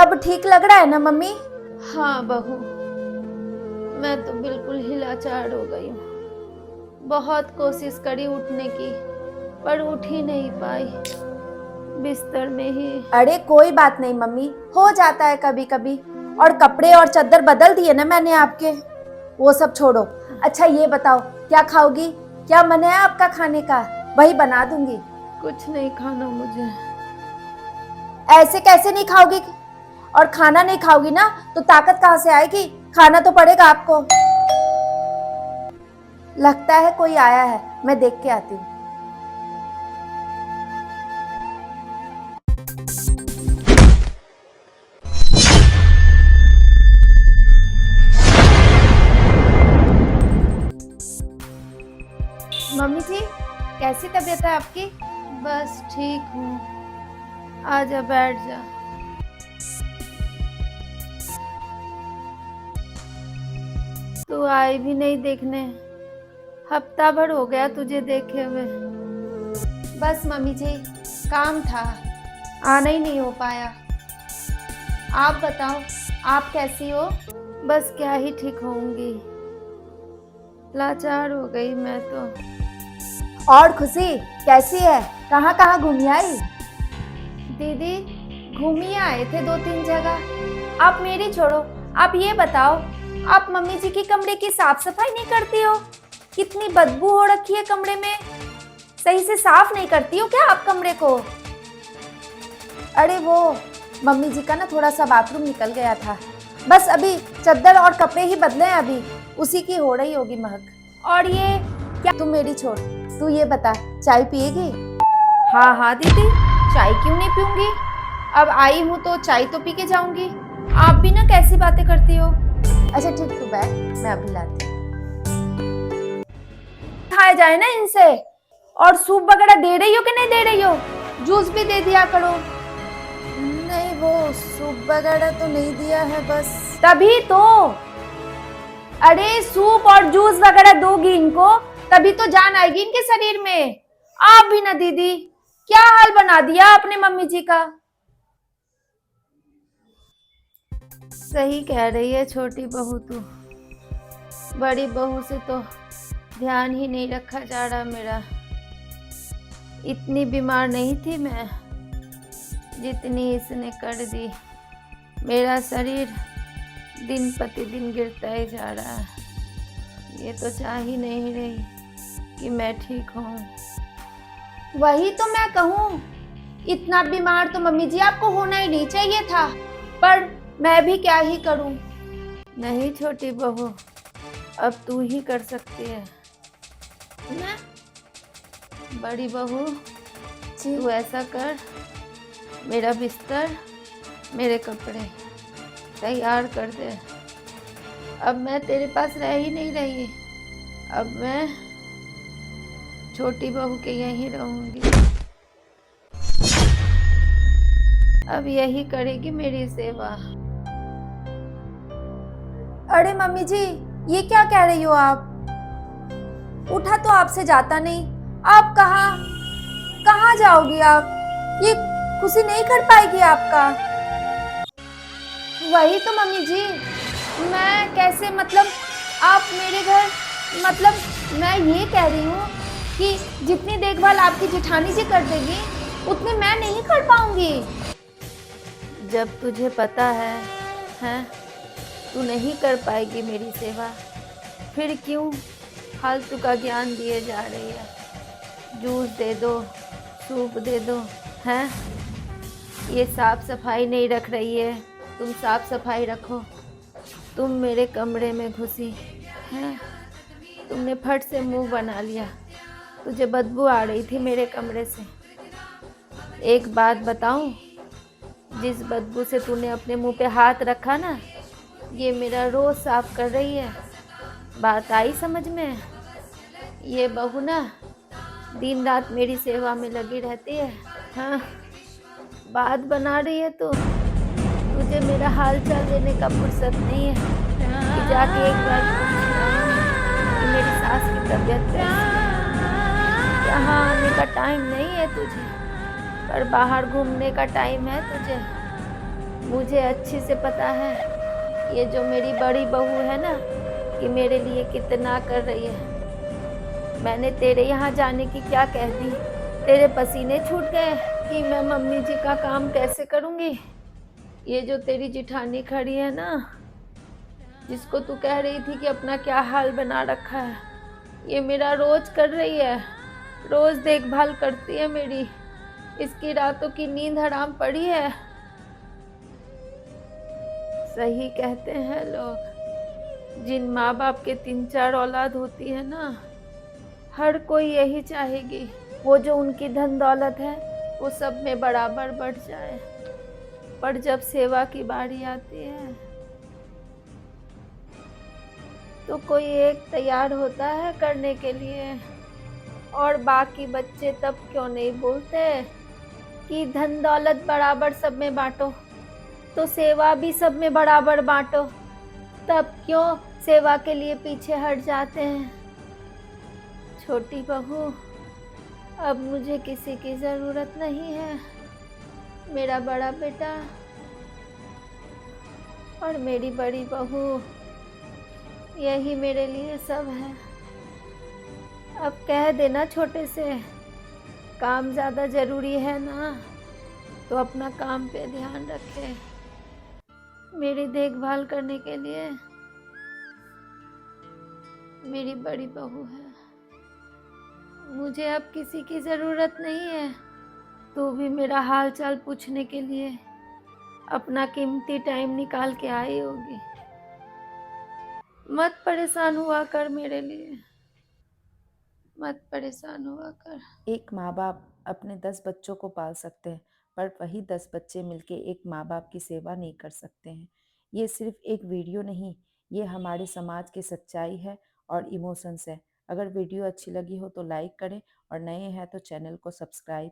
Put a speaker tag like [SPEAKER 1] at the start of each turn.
[SPEAKER 1] अब ठीक लग रहा है ना मम्मी?
[SPEAKER 2] हाँ बहू, मैं तो बिल्कुल हिलाचार हो गई हूँ। बहुत कोशिश करी उठने की, पर उठ ही नहीं पाई, बिस्तर में ही।
[SPEAKER 1] अरे कोई बात नहीं मम्मी, हो जाता है कभी कभी। और कपड़े और चादर बदल दिए ना मैंने आपके, वो सब छोड़ो। अच्छा ये बताओ, क्या खाओगी? क्या मन है आपका खाने का? वही बना दूंगी।
[SPEAKER 2] कुछ नहीं खाना मुझे।
[SPEAKER 1] ऐसे कैसे नहीं खाओगी? और खाना नहीं खाओगी ना तो ताकत कहाँ से आएगी? खाना तो पड़ेगा आपको। लगता है कोई आया है, मैं देख के आती हूँ। मम्मी जी, कैसी तबीयत है आपकी?
[SPEAKER 2] बस ठीक हूँ, आजा बैठ जा। तू आई भी नहीं देखने, हफ्ता भर हो गया तुझे देखे हुए।
[SPEAKER 1] बस मम्मी जी, काम था, आना ही नहीं हो पाया। आप बताओ, आप कैसी हो?
[SPEAKER 2] बस क्या ही ठीक होंगी, लाचार हो गई मैं तो।
[SPEAKER 1] और खुशी कैसी है? कहाँ कहाँ घूमी आई?
[SPEAKER 2] दीदी, घूमिए आए थे 2-3 जगह।
[SPEAKER 1] आप मेरी छोड़ो, आप ये बताओ, आप मम्मी जी के कमरे की साफ सफाई नहीं करती हो? कितनी बदबू हो रखी है कमरे में, सही से साफ नहीं करती हो क्या आप कमरे को? अरे वो मम्मी जी का ना थोड़ा सा बाथरूम निकल गया था, बस अभी चादर और कपड़े ही बदले हैं, अभी उसी की हो रही होगी महक। और ये क्या, तू मेरी छोड़, तू ये बता, चाय पिएगी? हाँ हाँ दीदी, चाय क्यों नहीं पीऊंगी? अब आई हूँ तो चाय तो पी के जाऊंगी। आप भी ना कैसी बातें करती हो। अच्छा ठीक, तू बैठ, मैं अभी लाती हूँ। खाया जाए ना इनसे। और सूप वगैरह दे रही हो कि नहीं दे रही हो? जूस भी दे दिया करो। नहीं वो सूप वगैरह तो नहीं दिया है, बस तभी तो। अरे सूप और जूस वगैरह दोगी इनको, तभी तो जान आएगी इनके शरीर में। आप भी ना दीदी, क्या हाल बना दिया आपने मम्मी जी का।
[SPEAKER 2] सही कह रही है छोटी बहू तू, बड़ी बहू से तो ध्यान ही नहीं रखा जा रहा मेरा। इतनी बीमार नहीं थी मैं जितनी इसने कर दी। मेरा शरीर दिन प्रतिदिन गिरता ही जा रहा है। ये तो चाह ही नहीं रही कि मैं ठीक हूँ।
[SPEAKER 1] वही तो मैं कहूँ, इतना बीमार तो मम्मी जी आपको होना ही नहीं चाहिए था, पर मैं भी क्या ही करूँ।
[SPEAKER 2] नहीं छोटी बहू, अब तू ही कर सकती है।
[SPEAKER 1] मैं?
[SPEAKER 2] बड़ी बहू, तू ऐसा कर, मेरा बिस्तर, मेरे कपड़े तैयार कर दे। अब मैं तेरे पास रह ही नहीं रही, अब मैं छोटी बहू के यहीं रहूंगी। अब यही करेगी मेरी सेवा।
[SPEAKER 1] अरे मम्मी जी, ये क्या कह रही हो आप? उठा तो आपसे जाता नहीं, आप कहाँ कहाँ जाओगी आप? ये खुशी नहीं कर पाएगी आपका। वही तो मम्मी जी, मैं कैसे, मतलब आप मेरे घर, मतलब मैं ये कह रही हूँ कि जितनी देखभाल आपकी जेठानी जी कर देगी उतनी मैं नहीं कर पाऊंगी।
[SPEAKER 2] जब तुझे पता है तू नहीं कर पाएगी मेरी सेवा, फिर क्यों फालतू का ज्ञान दिए जा रही है। जूस दे दो, सूप दे दो, हैं? ये साफ सफाई नहीं रख रही है, तुम साफ सफाई रखो। तुम मेरे कमरे में घुसी हैं, तुमने फट से मुंह बना लिया। तुझे बदबू आ रही थी मेरे कमरे से। एक बात बताऊं, जिस बदबू से तूने अपने मुंह पे हाथ रखा ना, ये मेरा रोज साफ कर रही है। बात आई समझ में? ये बहू ना दिन रात मेरी सेवा में लगी रहती है। हाँ, बात बना रही है तो तुझे मेरा हाल चाल देने का फुर्सत नहीं है कि जाके एक बार कि मेरी सास की तबीयत कैसी है। यहाँ आने का टाइम नहीं है तुझे, पर बाहर घूमने का टाइम है तुझे। मुझे अच्छे से पता है ये जो मेरी बड़ी बहू है ना कि मेरे लिए कितना कर रही है। मैंने तेरे यहाँ जाने की क्या कह दी? तेरे पसीने छूट गए कि मैं मम्मी जी का काम कैसे करूँगी? ये जो तेरी जिठानी खड़ी है ना, जिसको तू कह रही थी कि अपना क्या हाल बना रखा है, ये मेरा रोज कर रही है, रोज देखभाल करती है मेरी। इसकी रातों की नींद हराम पड़ी है। सही कहते हैं लोग, जिन माँ बाप के 3-4 औलाद होती है ना, हर कोई यही चाहेगी वो जो उनकी धन दौलत है वो सब में बराबर बढ़ जाए। पर जब सेवा की बारी आती है तो कोई एक तैयार होता है करने के लिए, और बाकी बच्चे तब क्यों नहीं बोलते कि धन दौलत बराबर सब में बांटो, तो सेवा भी सब में बराबर बांटो। तब क्यों सेवा के लिए पीछे हट जाते हैं? छोटी बहू, अब मुझे किसी की जरूरत नहीं है। मेरा बड़ा बेटा और मेरी बड़ी बहू, यही मेरे लिए सब है। अब कह देना छोटे से, काम ज्यादा जरूरी है ना, तो अपना काम पे ध्यान रखे। मेरी देखभाल करने के लिए मेरी बड़ी बहू है। मुझे अब किसी की जरूरत नहीं है। तू भी मेरा हाल चाल पूछने के लिए अपना कीमती टाइम निकाल के आई होगी। मत परेशान हुआ कर मेरे लिए, मत परेशान हुआ कर।
[SPEAKER 3] एक माँ बाप अपने 10 बच्चों को पाल सकते हैं, पर वही 10 बच्चे मिलके एक माँ बाप की सेवा नहीं कर सकते हैं। ये सिर्फ एक वीडियो नहीं, ये हमारे समाज की सच्चाई है और इमोशंस है। अगर वीडियो अच्छी लगी हो तो लाइक करें और नए हैं तो चैनल को सब्सक्राइब